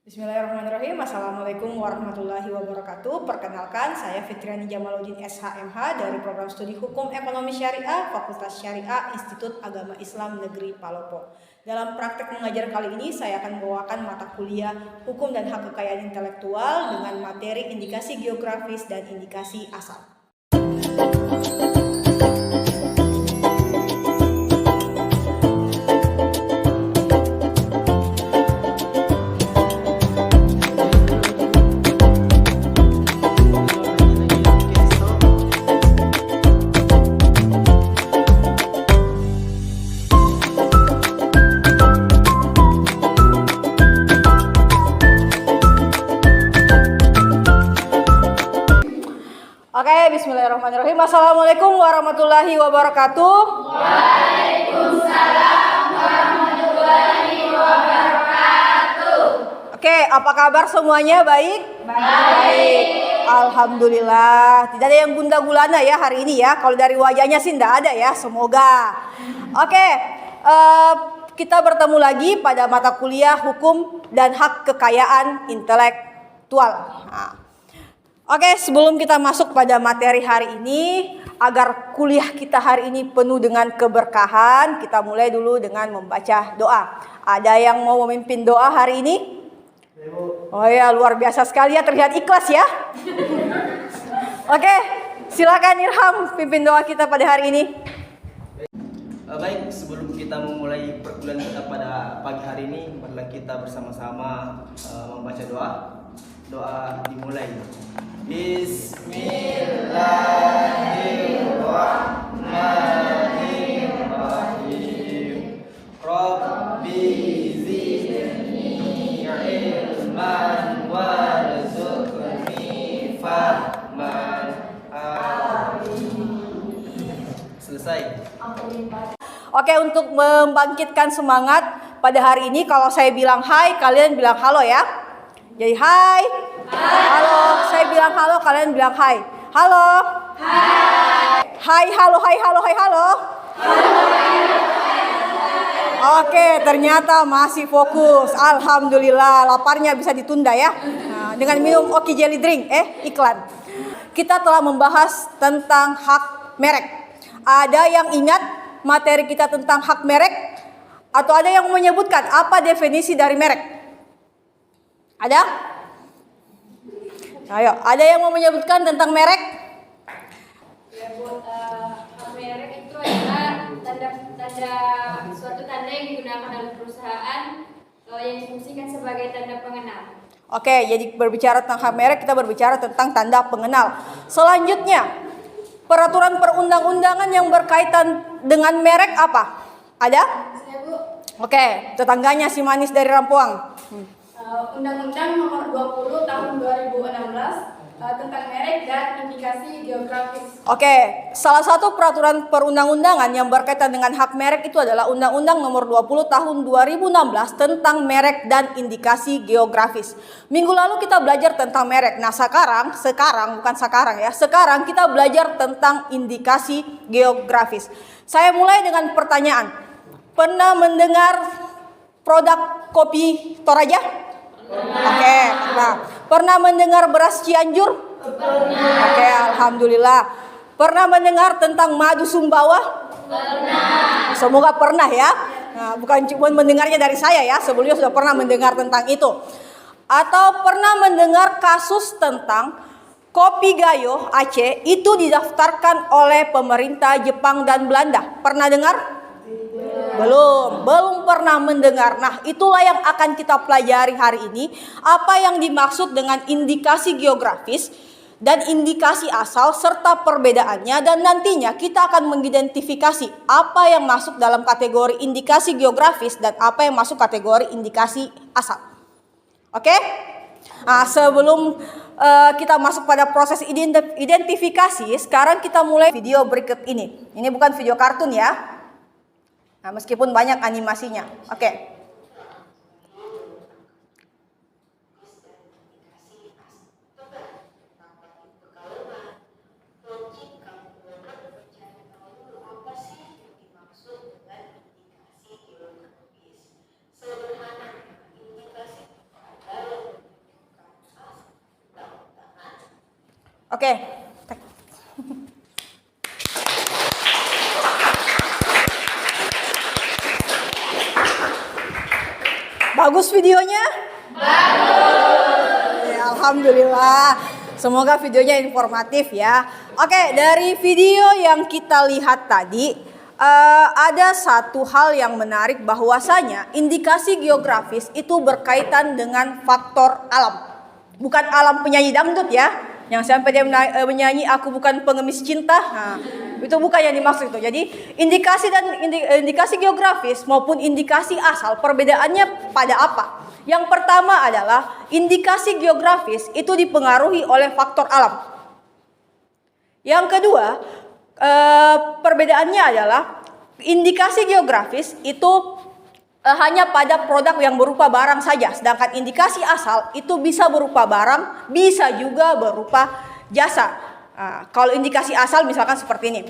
Bismillahirrahmanirrahim. Assalamualaikum warahmatullahi wabarakatuh. Perkenalkan, saya Fitriani Jamaluddin SHMH dari Program Studi Hukum Ekonomi Syariah, Fakultas Syariah, Institut Agama Islam Negeri Palopo. Dalam praktek mengajar kali ini, saya akan membawakan mata kuliah Hukum dan Hak Kekayaan Intelektual dengan materi indikasi geografis dan indikasi asal. Oke, bismillahirrahmanirrahim. Assalamualaikum warahmatullahi wabarakatuh. Waalaikumsalam warahmatullahi wabarakatuh. Oke, apa kabar semuanya? Baik? Baik. Alhamdulillah. Tidak ada yang gundah gulana ya hari ini ya. Kalau dari wajahnya sih tidak ada ya. Semoga. Oke, kita bertemu lagi pada mata kuliah Hukum dan Hak Kekayaan Intelektual. Oke, sebelum kita masuk pada materi hari ini, agar kuliah kita hari ini penuh dengan keberkahan, kita mulai dulu dengan membaca doa. Ada yang mau memimpin doa hari ini? Oh ya, luar biasa sekali ya, terlihat ikhlas ya. Oke, silakan Irham pimpin doa kita pada hari ini. Baik, sebelum kita memulai perkuliahan kita pada pagi hari ini, marilah kita bersama-sama membaca doa. Doa dimulai. Bismillahirrahmanirrahim. Rabbi zidni ilman warzuqni fahman. Selesai. Oke, untuk membangkitkan semangat pada hari ini, kalau saya bilang hai, kalian bilang halo ya. Jadi hai, halo, saya bilang halo, kalian bilang hai. Halo. Hai, halo, hai, halo, hai, halo. Oke, ternyata masih fokus. Alhamdulillah, laparnya bisa ditunda ya. Nah, dengan minum Oki Jelly Drink, iklan. Kita telah membahas tentang hak merek. Ada yang ingat materi kita tentang hak merek? Atau ada yang menyebutkan apa definisi dari merek? Ada? Ayo, ada yang mau menyebutkan tentang merek? Ya, Bu, merek itu adalah suatu tanda yang digunakan oleh perusahaan yang difungsikan sebagai tanda pengenal. Oke, jadi berbicara tentang hak merek, kita berbicara tentang tanda pengenal. Selanjutnya, peraturan perundang-undangan yang berkaitan dengan merek apa? Ada? Saya, Bu, Oke, tetangganya si manis dari Rampuang. Undang-Undang Nomor 20 Tahun 2016 tentang merek dan indikasi geografis. Oke, salah satu peraturan perundang-undangan yang berkaitan dengan hak merek itu adalah Undang-Undang Nomor 20 Tahun 2016 tentang merek dan indikasi geografis. Minggu lalu kita belajar tentang merek. Nah, sekarang kita belajar tentang indikasi geografis. Saya mulai dengan pertanyaan. Pernah mendengar produk kopi Toraja? Oke, pernah mendengar beras Cianjur? Pernah. Oke, alhamdulillah. Pernah mendengar tentang madu Sumbawa? Pernah. Semoga pernah ya. Nah, bukan cuma mendengarnya dari saya ya, sebelumnya sudah pernah mendengar tentang itu. Atau pernah mendengar kasus tentang kopi Gayo Aceh itu didaftarkan oleh pemerintah Jepang dan Belanda? Pernah dengar? Belum pernah mendengar. Nah, itulah yang akan kita pelajari hari ini. Apa yang dimaksud dengan indikasi geografis dan indikasi asal serta perbedaannya, dan nantinya kita akan mengidentifikasi apa yang masuk dalam kategori indikasi geografis dan apa yang masuk kategori indikasi asal. Oke? Nah, sebelum kita masuk pada proses identifikasi, sekarang kita mulai video berikut ini. Ini bukan video kartun ya. Nah, meskipun banyak animasinya. Oke. Sederhana, indikasi adalah Oke. Bagus videonya? Bagus. Ya, alhamdulillah. Semoga videonya informatif ya. Oke, dari video yang kita lihat tadi, ada satu hal yang menarik bahwasanya indikasi geografis itu berkaitan dengan faktor alam. Bukan alam penyanyi dangdut ya, yang sampai dia menyanyi aku bukan pengemis cinta. Nah, itu bukan yang dimaksud itu. Jadi indikasi geografis maupun indikasi asal perbedaannya pada apa? Yang pertama adalah indikasi geografis itu dipengaruhi oleh faktor alam. Yang kedua, perbedaannya adalah indikasi geografis itu hanya pada produk yang berupa barang saja, sedangkan indikasi asal itu bisa berupa barang, bisa juga berupa jasa. Kalau indikasi asal misalkan seperti ini,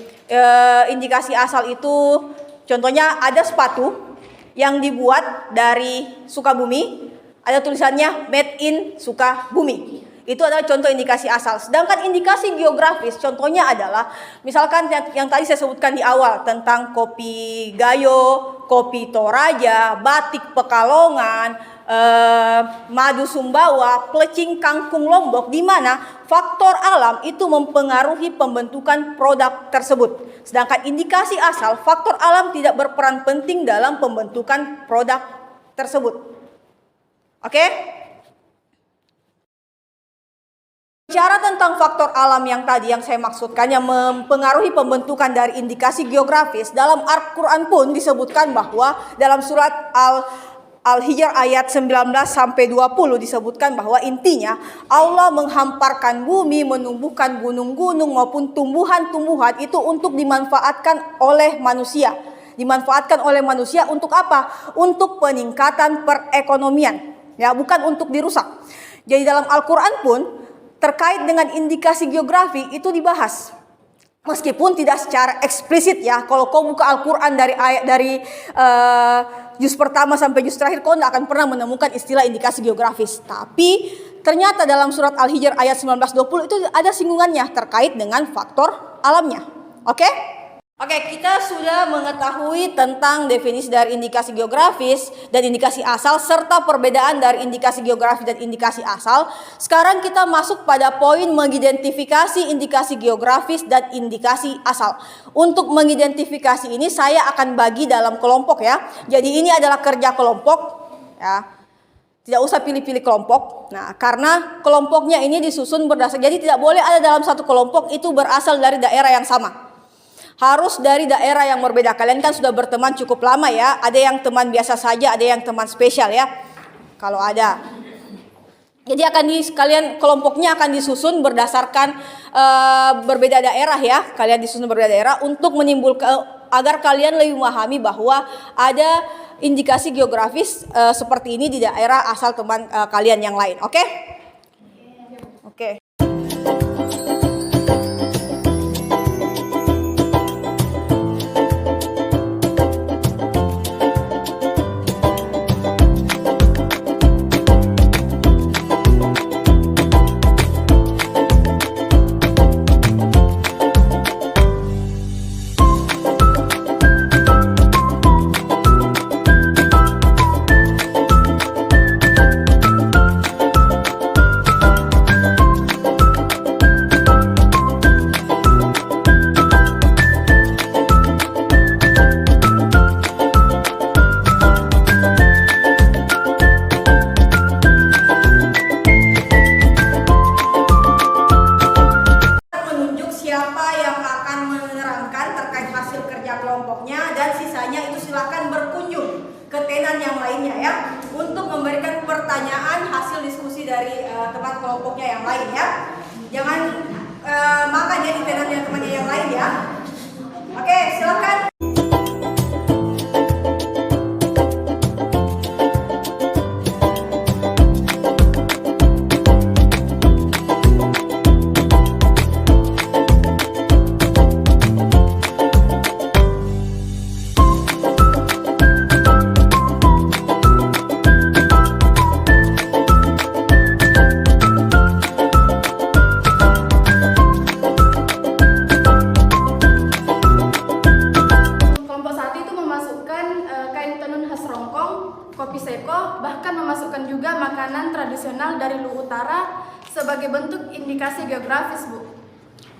indikasi asal itu contohnya ada sepatu yang dibuat dari Sukabumi, ada tulisannya Made in Sukabumi. Itu adalah contoh indikasi asal. Sedangkan indikasi geografis contohnya adalah misalkan yang tadi saya sebutkan di awal tentang kopi Gayo, kopi Toraja, batik Pekalongan, madu Sumbawa, plecing kangkung Lombok, di mana faktor alam itu mempengaruhi pembentukan produk tersebut. Sedangkan indikasi asal, faktor alam tidak berperan penting dalam pembentukan produk tersebut. Oke? Bicara tentang faktor alam yang tadi yang saya maksudkan yang mempengaruhi pembentukan dari indikasi geografis, dalam Al-Quran pun disebutkan bahwa dalam surat Al-Hijr ayat 19 sampai 20 disebutkan bahwa intinya Allah menghamparkan bumi, menumbuhkan gunung-gunung maupun tumbuhan-tumbuhan itu untuk dimanfaatkan oleh manusia. Dimanfaatkan oleh manusia untuk apa? Untuk peningkatan perekonomian, ya, bukan untuk dirusak. Jadi dalam Al-Quran pun terkait dengan indikasi geografi itu dibahas. Meskipun tidak secara eksplisit ya. Kalau kau buka Al-Quran dari juz pertama sampai juz terakhir, kau tidak akan pernah menemukan istilah indikasi geografis. Tapi ternyata dalam surat Al-Hijr ayat 19-20 itu ada singgungannya terkait dengan faktor alamnya. Oke? Oke, kita sudah mengetahui tentang definisi dari indikasi geografis dan indikasi asal serta perbedaan dari indikasi geografis dan indikasi asal. Sekarang kita masuk pada poin mengidentifikasi indikasi geografis dan indikasi asal. Untuk mengidentifikasi ini saya akan bagi dalam kelompok ya. Jadi ini adalah kerja kelompok ya. Tidak usah pilih-pilih kelompok. Nah, karena kelompoknya ini disusun berdasar. Jadi tidak boleh ada dalam satu kelompok itu berasal dari daerah yang sama. Harus dari daerah yang berbeda. Kalian kan sudah berteman cukup lama ya. Ada yang teman biasa saja, ada yang teman spesial ya. Kalau ada. Jadi kalian kelompoknya akan disusun berdasarkan berbeda daerah ya. Kalian disusun berbeda daerah untuk menimbulkan agar kalian lebih memahami bahwa ada indikasi geografis seperti ini di daerah asal teman kalian yang lain. Oke? Oke. Tempat kelompoknya yang lain ya. Jangan makan ya di tenannya temannya yang lain ya. Oke, silakan. juga makanan tradisional dari Luwu Utara sebagai bentuk indikasi geografis, Bu.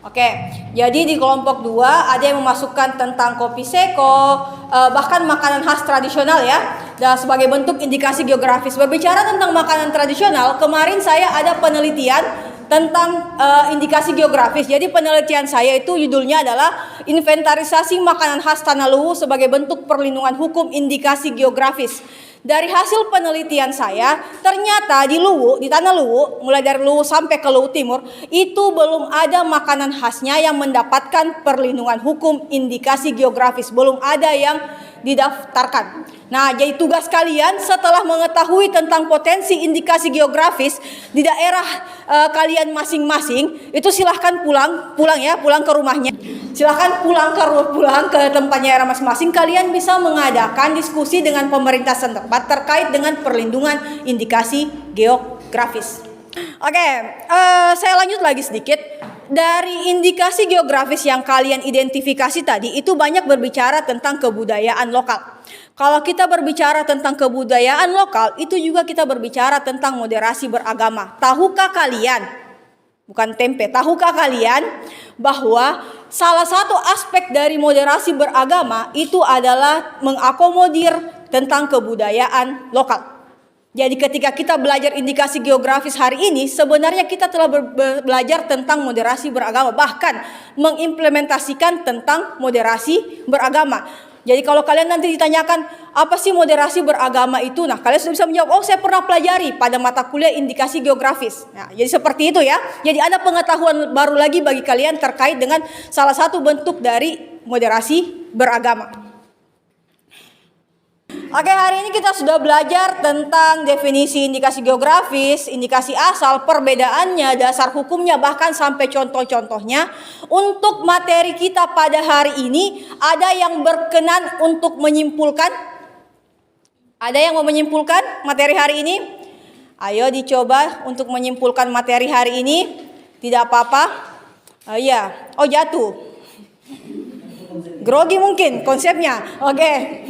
Oke, jadi di kelompok 2 ada yang memasukkan tentang kopi seko, bahkan makanan khas tradisional ya, dan sebagai bentuk indikasi geografis. Berbicara tentang makanan tradisional, kemarin saya ada penelitian tentang indikasi geografis. Jadi penelitian saya itu judulnya adalah inventarisasi makanan khas Tanah Luwu sebagai bentuk perlindungan hukum indikasi geografis. Dari hasil penelitian saya, ternyata di Luwu, di Tanah Luwu, mulai dari Luwu sampai ke Luwu Timur, itu belum ada makanan khasnya yang mendapatkan perlindungan hukum indikasi geografis. Belum ada yang didaftarkan. Nah, jadi tugas kalian setelah mengetahui tentang potensi indikasi geografis di daerah kalian masing-masing, itu silahkan pulang ke rumahnya. Silahkan pulang ke tempatnya daerah masing-masing. Kalian bisa mengadakan diskusi dengan pemerintah setempat terkait dengan perlindungan indikasi geografis. Oke, saya lanjut lagi sedikit. Dari indikasi geografis yang kalian identifikasi tadi, itu banyak berbicara tentang kebudayaan lokal. Kalau kita berbicara tentang kebudayaan lokal, itu juga kita berbicara tentang moderasi beragama. Tahukah kalian, bukan tempe, tahukah kalian bahwa salah satu aspek dari moderasi beragama itu adalah mengakomodir tentang kebudayaan lokal. Jadi ketika kita belajar indikasi geografis hari ini, sebenarnya kita telah belajar tentang moderasi beragama, bahkan mengimplementasikan tentang moderasi beragama. Jadi kalau kalian nanti ditanyakan apa sih moderasi beragama itu, nah kalian sudah bisa menjawab, oh saya pernah pelajari pada mata kuliah indikasi geografis. Nah, jadi seperti itu ya. Jadi ada pengetahuan baru lagi bagi kalian terkait dengan salah satu bentuk dari moderasi beragama. Oke, hari ini kita sudah belajar tentang definisi indikasi geografis, indikasi asal, perbedaannya, dasar hukumnya, bahkan sampai contoh-contohnya. Untuk materi kita pada hari ini, ada yang berkenan untuk menyimpulkan? Ada yang mau menyimpulkan materi hari ini? Ayo dicoba untuk menyimpulkan materi hari ini. Tidak apa-apa. Iya. Oh, jatuh. Grogi mungkin konsepnya. Oke.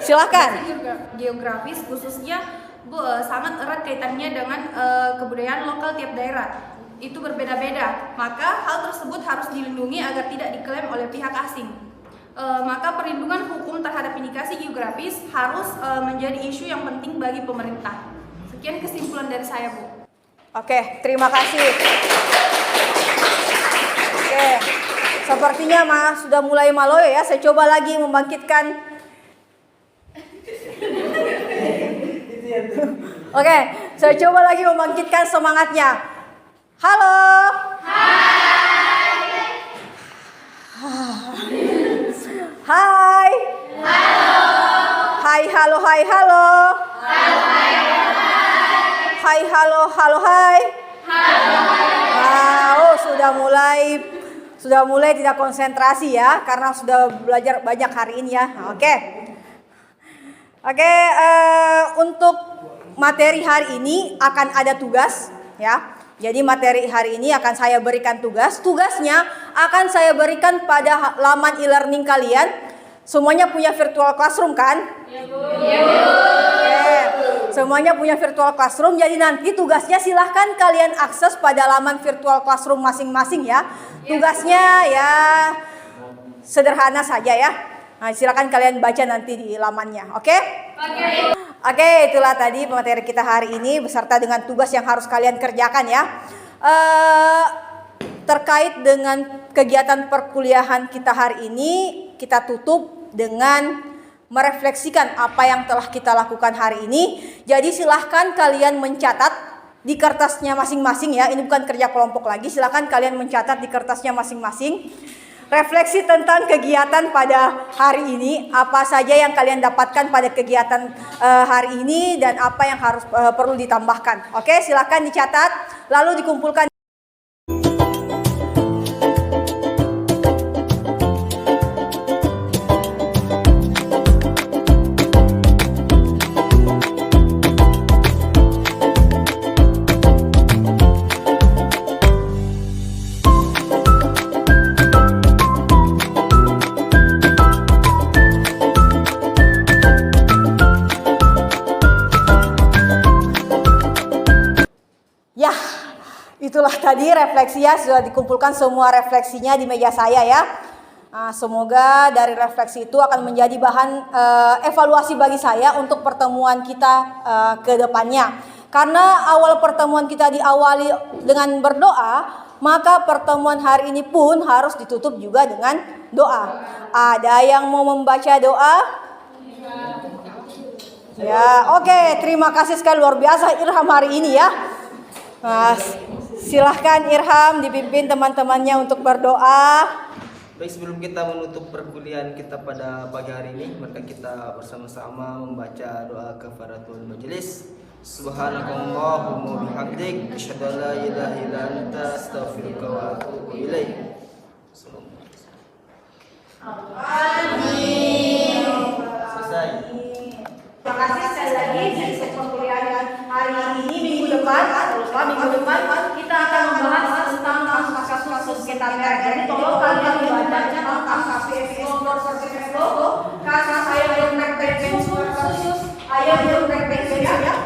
Silakan. Geografis khususnya sangat erat kaitannya dengan kebudayaan lokal tiap daerah. Itu berbeda-beda. Maka hal tersebut harus dilindungi agar tidak diklaim oleh pihak asing. Maka perlindungan hukum terhadap indikasi geografis harus menjadi isu yang penting bagi pemerintah. Sekian kesimpulan dari saya, Bu. Oke, terima kasih. Oke, sepertinya sudah mulai maloyo ya. Saya coba lagi membangkitkan. Oke, saya coba lagi membangkitkan semangatnya. Halo. Hai. Hai. Halo. Hai, halo, hai, halo. Hai, halo, halo, hai. Oh, sudah mulai tidak konsentrasi ya, karena sudah belajar banyak hari ini ya. Oke, untuk materi hari ini akan ada tugas ya. Jadi materi hari ini akan saya berikan tugas. Tugasnya akan saya berikan pada laman e-learning kalian. Semuanya punya virtual classroom kan? Iya, Bu. Iya, Bu. Oke. Semuanya punya virtual classroom. Jadi nanti tugasnya silahkan kalian akses pada laman virtual classroom masing-masing ya. Tugasnya ya sederhana saja ya. Nah, silakan kalian baca nanti di lamannya, oke? Oke, itulah tadi materi kita hari ini beserta dengan tugas yang harus kalian kerjakan ya. Terkait dengan kegiatan perkuliahan kita hari ini, kita tutup dengan merefleksikan apa yang telah kita lakukan hari ini. Jadi silahkan kalian mencatat di kertasnya masing-masing ya. Ini bukan kerja kelompok lagi, silahkan kalian mencatat di kertasnya masing-masing. Refleksi tentang kegiatan pada hari ini, apa saja yang kalian dapatkan pada kegiatan hari ini dan apa yang harus perlu ditambahkan. Oke, silakan dicatat lalu dikumpulkan. itulah tadi refleksi ya, sudah dikumpulkan semua refleksinya di meja saya ya. Nah, semoga dari refleksi itu akan menjadi bahan evaluasi bagi saya untuk pertemuan kita ke depannya. Karena awal pertemuan kita diawali dengan berdoa, maka pertemuan hari ini pun harus ditutup juga dengan doa. Ada yang mau membaca doa? Ya, oke. Terima kasih sekali, luar biasa Irham hari ini ya. Nah, silahkan Irham dipimpin teman-temannya untuk berdoa. Baik, sebelum kita menutup perkuliahan kita pada pagi hari ini, maka kita bersama-sama membaca doa kafaratul majelis. Subhanakallahumma bihamdik, asyhadu an la ilaha illa anta, astaghfiruka wa atubu ilaik. Amin. Selesai. Terima kasih sekali lagi di sesi perkuliahan hari ini. Minggu depan kita akan membahas tentang kasus sengketa merek. Jadi tolong kalian membaca tentang kasus kasus ayam geprek khusus ayam geprek ya.